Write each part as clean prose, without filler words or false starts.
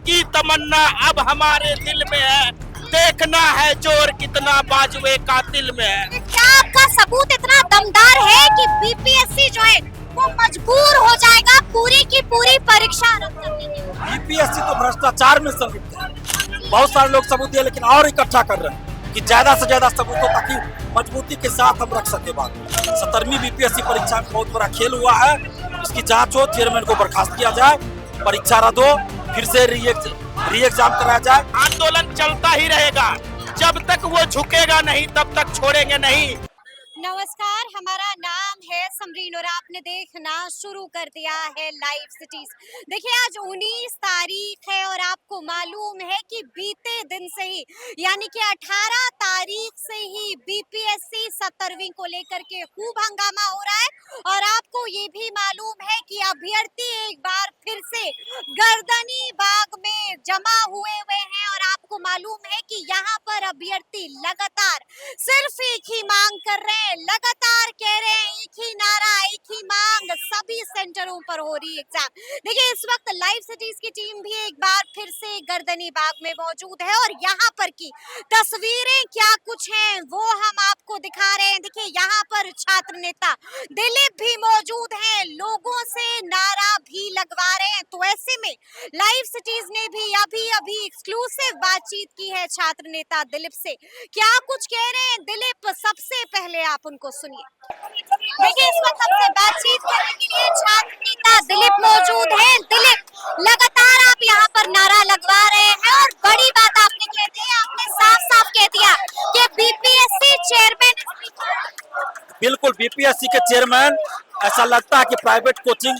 की तमन्ना अब हमारे दिल में है, देखना है जोर कितना बाजुए कातिल में है। क्या आपका सबूत इतना दमदार है कि बीपीएससी जो है वो मजबूर हो जाएगा पूरी की पूरी परीक्षा रद्द करने के लिए? बीपीएससी तो भ्रष्टाचार में संलिप्त है। बहुत सारे लोग सबूत दिए, लेकिन और इकट्ठा कर रहे हैं कि ज्यादा से ज्यादा सबूत हो, ताकि मजबूती के साथ हम रख सके बात। 17वीं बीपीएससी परीक्षा में बहुत बड़ा खेल हुआ है, इसकी जांच हो, चेयरमैन को बर्खास्त किया जाए, परीक्षा रद्द हो, फिर से री एग्जाम कराया जाए। आंदोलन चलता ही रहेगा, जब तक वो झुकेगा नहीं तब तक छोड़ेंगे नहीं। नमस्कार, हमारा नाम है समरीन और आपने देखना शुरू कर दिया है लाइव सिटीज। देखिए आज 19 तारीख है और आपको मालूम है कि बीते दिन से ही यानी कि 18 तारीख से ही बीपीएससी 17वीं को लेकर के खूब हंगामा हो रहा है और आपको ये भी मालूम है कि अभ्यर्थी एक बार फिर से गर्दनी बाग में जमा हुए हैं और आपको मालूम है कि यहाँ पर अभ्यर्थी लगातार सिर्फ एक ही मांग कर रहे हैं, लगातार कह रहे हैं एक ही नारा, एक ही मांग, सभी सेंटरों पर हो रही एग्जाम। देखिए इस वक्त लाइव सिटीज की टीम भी एक बार फिर से गर्दनी बाग में मौजूद है और यहाँ पर की तस्वीरें क्या कुछ हैं वो हम आपको दिखा रहे हैं। देखिए यहाँ पर छात्र नेता दिलीप भी मौजूद हैं, लोगों से नारा भी लगवा रहे हैं। तो ऐसे में लाइव सिटीज ने भी अभी अभी एक्सक्लूसिव बातचीत की है छात्र नेता दिलीप से। क्या कुछ कह रहे हैं दिलीप, सबसे पहले आप उनको सुनिए। देखिए इस वक्त हमसे बातचीत करने के लिए छात्र नेता दिलीप मौजूद हैं। दिलीप, लगातार आप यहाँ पर नारा लगवा रहे हैं और बड़ी बात आपने कह दी है, आपने साफ साफ कह दिया कि बीपीएससी चेयरमैन। बिल्कुल, बीपीएससी के चेयरमैन ऐसा लगता है कि प्राइवेट कोचिंग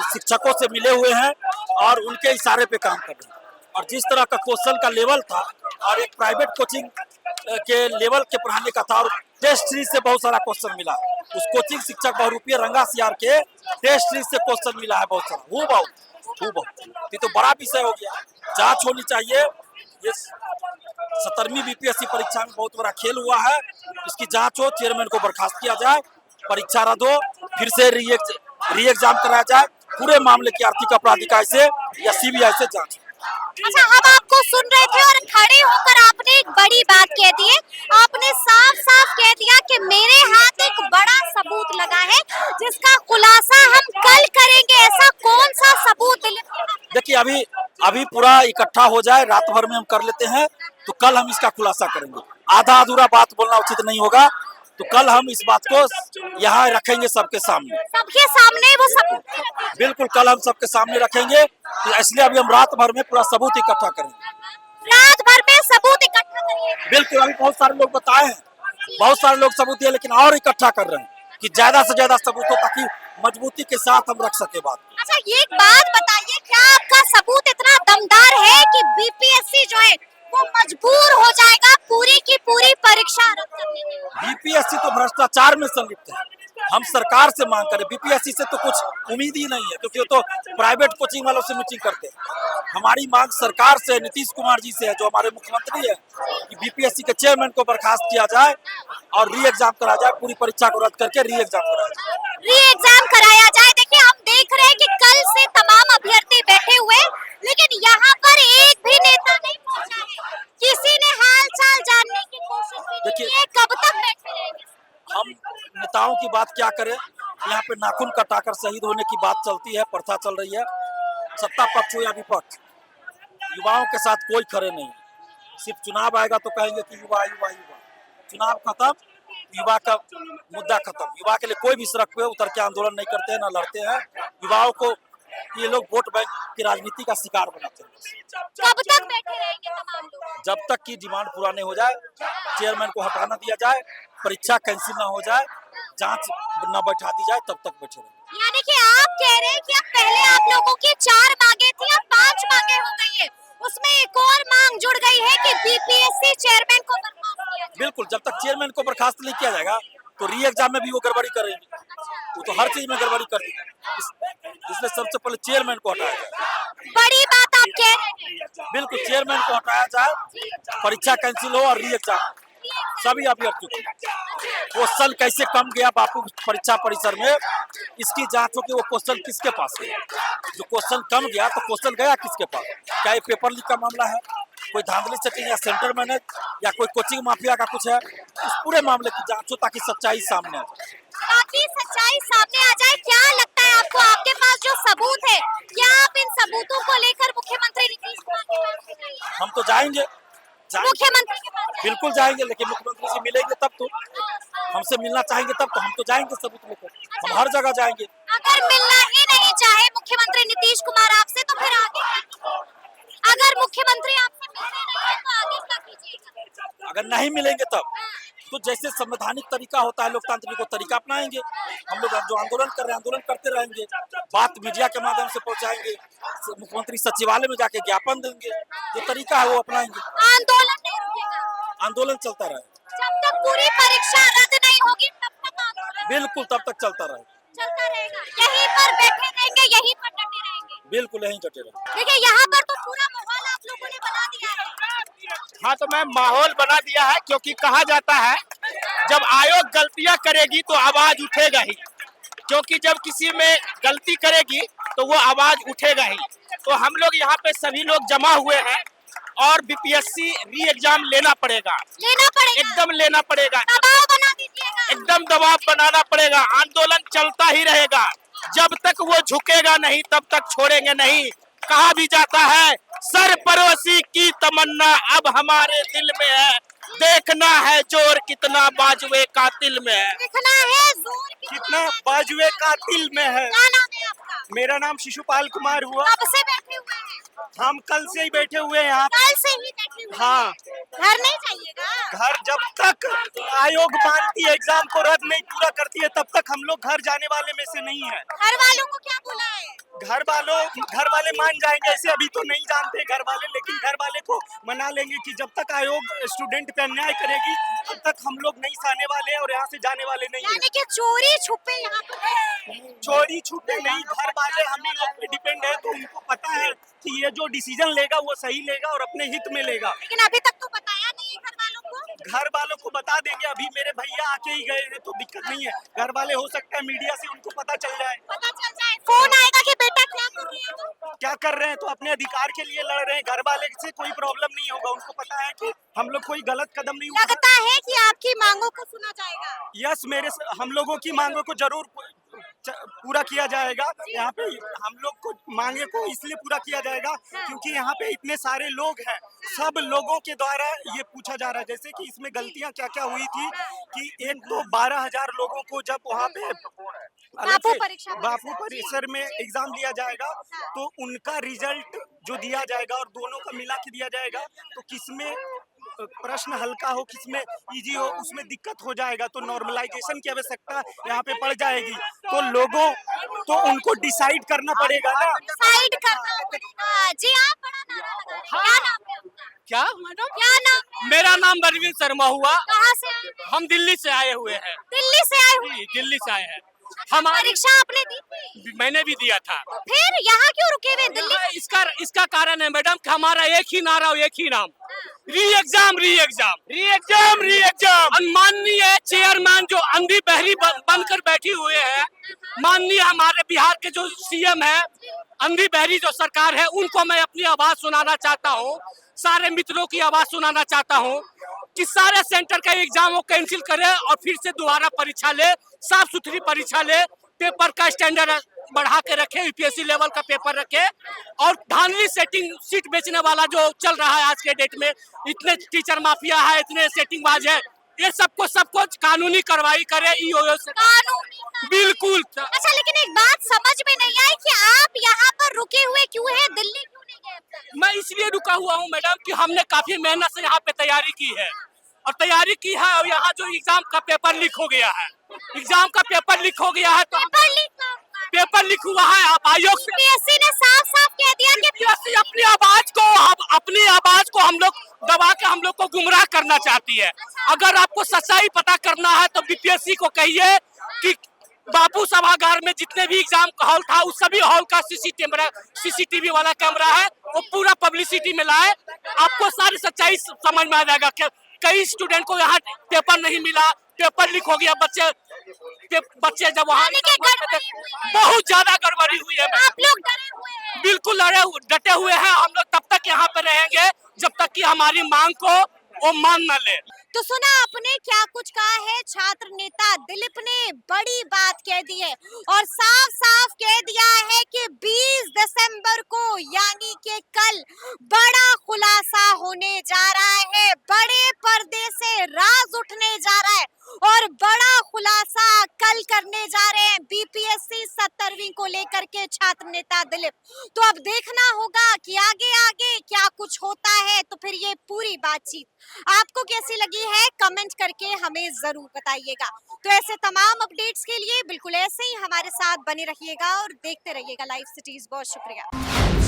शिक्षकों से मिले हुए हैं और उनके इशारे पे काम कर रहे हैं। और जिस तरह का क्वेश्चन का लेवल था और एक प्राइवेट कोचिंग के लेवल के पढ़ाने का था, और टेस्ट सीरीज से बहुत सारा क्वेश्चन मिला, उस कोचिंग शिक्षक बहुरूपीय रंगा सियार के टेस्ट सीरीज से क्वेश्चन मिला है बहुत सारा, वो ये तो बड़ा विषय हो गया, जांच होनी चाहिए। ये 17वीं बीपीएससी परीक्षा में बहुत बड़ा खेल हुआ है, इसकी जांच हो, चेयरमैन को बर्खास्त किया जाए, परीक्षा रद्द हो, फिर से री एग्जाम कराया जाए, पूरे मामले की आर्थिक अपराध इकाई से या सीबीआई से जांच। अच्छा, हम आपको सुन रहे थे और खड़े होकर आपने एक बड़ी बात कह दी है, आपने साफ साफ कह दिया कि मेरे हाथ एक बड़ा सबूत लगा है जिसका खुलासा हम कल करेंगे। ऐसा कौन सा सबूत? देखिए अभी पूरा इकट्ठा हो जाए, रात भर में हम कर लेते हैं, तो कल हम इसका खुलासा करेंगे। आधा अधूरा बात बोलना उचित नहीं होगा, तो कल हम इस बात को यहाँ रखेंगे सबके सामने वो सबूत बिल्कुल कल हम सबके सामने रखेंगे, तो इसलिए अभी हम रात भर में पूरा सबूत इकट्ठा करेंगे। रात भर में सबूत इकट्ठा करेंगे? बिल्कुल, अभी बहुत सारे लोग बताए हैं, बहुत सारे लोग सबूत दिए, लेकिन और इकट्ठा कर रहे हैं कि ज्यादा से ज्यादा सबूत हो, ताकि मजबूती के साथ हम रख सके बात। अच्छा, ये एक बात बताइए, क्या आपका सबूत इतना दमदार है कि बीपीएससी जो है वो मजबूर हो जाएगा पूरी की पूरी परीक्षा रद्द करने के लिए? बीपीएससी तो भ्रष्टाचार में संलिप्त है, हम सरकार से मांग करें, बीपीएससी से तो कुछ उम्मीद ही नहीं है, क्योंकि वो तो प्राइवेट कोचिंग वालों से मीटिंग करते हैं। हमारी मांग सरकार से, नीतीश कुमार जी से है, जो हमारे मुख्यमंत्री है, कि बीपीएससी के चेयरमैन को बर्खास्त किया जाए और री एग्जाम कराया जाए, पूरी परीक्षा को रद्द करके री एग्जाम कराया जाए। देखिए हम देख रहे हैं कि कल से तमाम अभ्यर्थी बैठे हुए, लेकिन यहाँ पर एक भी नेता नहीं पहुंचा है, किसी ने हाल चाल जानने की कोशिश भी नहीं की। कब तक बैठे रहेंगे? हम नेताओं की बात क्या करें, यहाँ पे नाखून कटाकर शहीद होने की बात चलती है, प्रथा चल रही है। सत्ता पक्ष हो या विपक्ष, युवाओं के साथ कोई खड़े नहीं है। सिर्फ चुनाव आएगा तो कहेंगे कि युवा युवा युवा, चुनाव खत्म, युवा का मुद्दा खत्म। युवा के लिए कोई भी सड़क पे उतर के आंदोलन नहीं करते हैं, न लड़ते हैं। युवाओं को ये लोग वोट बैंक की राजनीति का शिकार बनाते हैं। कब तक बैठे रहेंगे तमाम लोग? जब तक की डिमांड पूरा नहीं हो जाए, चेयरमैन को हटाना दिया जाए, परीक्षा कैंसिल ना हो जाए, जांच न बैठा दी जाए, तब तक बैठे रहेंगे। यानी कि आप कह रहे हैं कि अब पहले आप लोगों की 4 मांगे थी, अब 5 मांगे हो गई है, उसमें एक और मांग जुड़ गई है कि बीपीएससी चेयरमैन को बर्खास्त किया जाए। बिल्कुल, जब तक चेयरमैन को बर्खास्त नहीं किया जाएगा तो री एग्जाम में भी वो गड़बड़ी करेंगे, वो तो हर चीज में गड़बड़ी करती है, इसलिए सबसे पहले चेयरमैन को हटाया जाए। बड़ी बात आप कह रहे हैं। बिल्कुल, चेयरमैन को हटाया जाए, परीक्षा कैंसिल हो और री एग्जाम सभी अभ्यर्थियों की। क्वेश्चन कैसे कम गया बापू परीक्षा परिसर में, इसकी जांच हो कि वो क्वेश्चन किसके पास है। जो क्वेश्चन कम गया तो क्वेश्चन गया किसके पास, क्या ये पेपर लीक का मामला है, कोई धांधली सेटिंग या सेंटर मैनेज या कोई कोचिंग माफिया का कुछ है। इस पूरे मामले की जांच हो ताकि सच्चाई सामने आ जाए। ताकि सच्चाई सामने आ जाए। क्या लगता है आपको, आपके पास जो सबूत है, क्या आप इन सबूतों को लेकर मुख्यमंत्री नीतीश कुमार के पास जाएंगे? हम तो जाएंगे मुख्यमंत्री के पास जाएंगे? बिल्कुल जाएंगे, लेकिन मुख्यमंत्री से मिलेंगे तब तो, हमसे मिलना चाहेंगे तब तो हम तो जाएंगे सबूत लेकर, हम हर जगह जाएंगे। अगर मिलना ही नहीं चाहे मुख्यमंत्री नीतीश कुमार आपसे तो फिर आगे क्या? अगर मुख्यमंत्री आपसे मिलने नहीं है तो आगे क्या कीजिएगा? अगर नहीं मिलेंगे तब तो जैसे संवैधानिक तरीका होता है, लोकतांत्रिक वो तरीका अपनाएंगे। हम लोग जो आंदोलन कर रहे हैं आंदोलन करते रहेंगे, बात मीडिया के माध्यम से पहुंचाएंगे, मुख्यमंत्री सचिवालय में जाके ज्ञापन देंगे, जो तरीका है वो अपनाएंगे। आंदोलन नहीं रुकेगा, आंदोलन चलता रहे जब तक पूरी परीक्षा रद्द नहीं होगी तब तक आंदोलन बिल्कुल, तब तक चलता रहे, चलता रहेगा। यहीं पर बैठे रहेंगे, यहीं पर डटे रहेंगे। बिल्कुल यहीं डटे रहे। देखिए यहाँ पर तो पूरा माहौल आप लोगों ने बना दिया है। हाँ तो मैं माहौल बना दिया है, क्योंकि कहा जाता है जब आयोग गलतियां करेगी तो आवाज उठेगा ही, क्योंकि जब किसी में गलती करेगी तो वो आवाज उठेगा ही। तो हम लोग यहाँ पे सभी लोग जमा हुए हैं और बीपीएससी री एग्जाम लेना पड़ेगा, एकदम लेना पड़ेगा, दबाव बना दीजिएगा, एकदम दबाव बनाना पड़ेगा। आंदोलन चलता ही रहेगा जब तक वो झुकेगा नहीं, तब तक छोड़ेंगे नहीं। कहा भी जाता है सरपरोशी की तमन्ना अब हमारे दिल में है, देखना है जोर कितना बाजुए कातिल में है। देखना है जोर कितना बाजुए कातिल में है। क्या नाम है आपका? मेरा नाम शिशुपाल कुमार हुआ। कब से बैठे हुए हैं? हम कल से ही बैठे हुए हैं यहाँ पे। कल से ही बैठे हुए हैं। हाँ, घर नहीं जाइएगा? घर जब तक आयोग मानती है, एग्जाम को रद्द नहीं पूरा करती है, तब तक हम लोग घर जाने वाले में से नहीं है। घर वालों को क्या बोला है? घर वाले मान जाएंगे, ऐसे अभी तो नहीं जानते घर वाले, लेकिन घर वाले को मना लेंगे कि जब तक आयोग स्टूडेंट पे अन्याय करेगी तब तक हम लोग नहीं आने वाले हैं और यहाँ से जाने वाले नहीं है। यानी कि चोरी छुपे यहाँ पर चोरी छुपे नहीं, घर वाले हम ही लोग पे डिपेंड है, तो उनको पता है कि ये जो डिसीजन लेगा वो सही लेगा और अपने हित में लेगा। लेकिन अभी तक तो बताया नहीं है घर वालों को। घर वालों को बता देंगे, अभी मेरे भैया आके ही गए हैं तो दिक्कत नहीं है। घर वाले हो सकता है मीडिया से उनको पता चल जाए, फोन आएगा कि बेटा क्या कर रही है तुम? क्या कर रहे हैं, तो अपने अधिकार के लिए लड़ रहे हैं। घर वाले से कोई प्रॉब्लम नहीं होगा, उनको पता है कि हम लोग कोई गलत कदम नहीं उठा। लगता है कि आपकी मांगों को सुना जाएगा। यस, हम लोगों की मांगों को जरूर पूरा किया जाएगा। यहाँ पे हम लोग को मांगे को इसलिए पूरा किया जाएगा क्योंकि यहाँ पे इतने सारे लोग हैं, सब लोगों के द्वारा ये पूछा जा रहा है। जैसे कि इसमें गलतियाँ क्या क्या हुई थी कि एक तो 12,000 लोगों को जब वहाँ पे बापू परिसर में एग्जाम दिया जाएगा तो उनका रिजल्ट जो दिया जाएगा और दोनों का मिला के दिया जाएगा, तो किसमें प्रश्न हल्का हो किसमें इजी हो उसमें दिक्कत हो जाएगा, तो नॉर्मलाइजेशन की आवश्यकता यहाँ पे पड़ जाएगी। तो लोगों तो उनको डिसाइड करना पड़ेगा ना, डिसाइड करना पड़ेगा। जी आप बड़ा नारा लगा रहे हैं। क्या नाम है आपका? क्या मैडम? क्या नाम है? मेरा नाम बलवीर शर्मा हुआ। कहाँ से आए हैं? हम दिल्ली से आए हुए हैं। दिल्ली से आए हुए? दिल्ली से आए हैं। हमारी परीक्षा आपने दी थी? मैंने भी दिया था। तो फिर यहाँ क्यों रुके हुए दिल्ली? इसका कारण है मैडम कि हमारा एक ही नारा और एक ही नाम, री एग्जाम री एग्जाम री एग्जाम री एग्जाम। माननीय चेयरमैन जो अंधी बहरी बनकर बैठी हुए हैं, माननीय हमारे बिहार के जो सीएम है, अंधी बहरी जो सरकार है, उनको मैं अपनी आवाज सुनाना चाहता हूँ, सारे मित्रों की आवाज सुनाना चाहता हूँ कि सारे सेंटर का एग्जाम वो कैंसिल करे और फिर से दोबारा परीक्षा ले, साफ सुथरी परीक्षा ले, पेपर का स्टैंडर्ड बढ़ा के रखे, यूपीएससी लेवल का पेपर रखे। और धांधली सेटिंग सीट बेचने वाला जो चल रहा है आज के डेट में, इतने टीचर माफिया है, इतने सेटिंगबाज है, ये सबको कानूनी कार्रवाई करे ईओ से। बिल्कुल। अच्छा, लेकिन एक बात समझ में नहीं आई कि आप यहाँ पर रुके हुए क्यों हैं, दिल्ली क्यों नहीं गए अब तक? मैं इसलिए रुका हुआ हूँ मैडम कि हमने काफी मेहनत से यहाँ पे तैयारी की है और यहाँ जो एग्जाम का पेपर लीक हो गया है, एग्जाम का पेपर लीक हो गया है, तो पेपर लीक हुआ है। आप आयोग से यूपीएससी ने साफ-साफ कह दिया कि यूपीएससी अपनी आवाज को हम लोग दबा के हम लोग को गुमराह करना चाहती है। अगर आपको सच्चाई पता करना है तो बीपीएससी को कहिए कि बापू सभागार में जितने भी एग्जाम हॉल था उस सभी हॉल का सीसीटीवी वाला कैमरा है, वो पूरा पब्लिसिटी में लाए, आपको सारी सच्चाई समझ में आ जाएगा। कई स्टूडेंट को यहाँ पेपर नहीं मिला, पेपर लीक हो गया। बच्चे जब वहाँ यानी कि गड़बड़ी हुई है। बहुत ज्यादा गड़बड़ी हुई है। आप लोग डरे हुए हैं। बिल्कुल डटे हुए हैं। हम लोग तब तक यहाँ पे रहेंगे जब तक कि हमारी मांग को वो मान न ले। तो सुना आपने क्या कुछ कहा है छात्र नेता दिलीप ने, बड़ी बात कह दी है और साफ साफ कह दिया है कि 20 दिसंबर को यानी कि कल बड़ा खुलासा होने जा रहा है, बड़े पर्दे से राज उठने जा रहा है और बड़ा खुलासा कल करने जा रहे हैं बीपीएससी 17वीं को लेकर के छात्र नेता दिलीप। तो अब देखना होगा कि आगे आगे क्या कुछ होता है। तो फिर ये पूरी बातचीत आपको कैसी लगी है, कमेंट करके हमें जरूर बताइएगा। तो ऐसे तमाम अपडेट्स के लिए बिल्कुल ऐसे ही हमारे साथ बने रहिएगा और देखते रहिएगा लाइव सिटीज। बहुत शुक्रिया।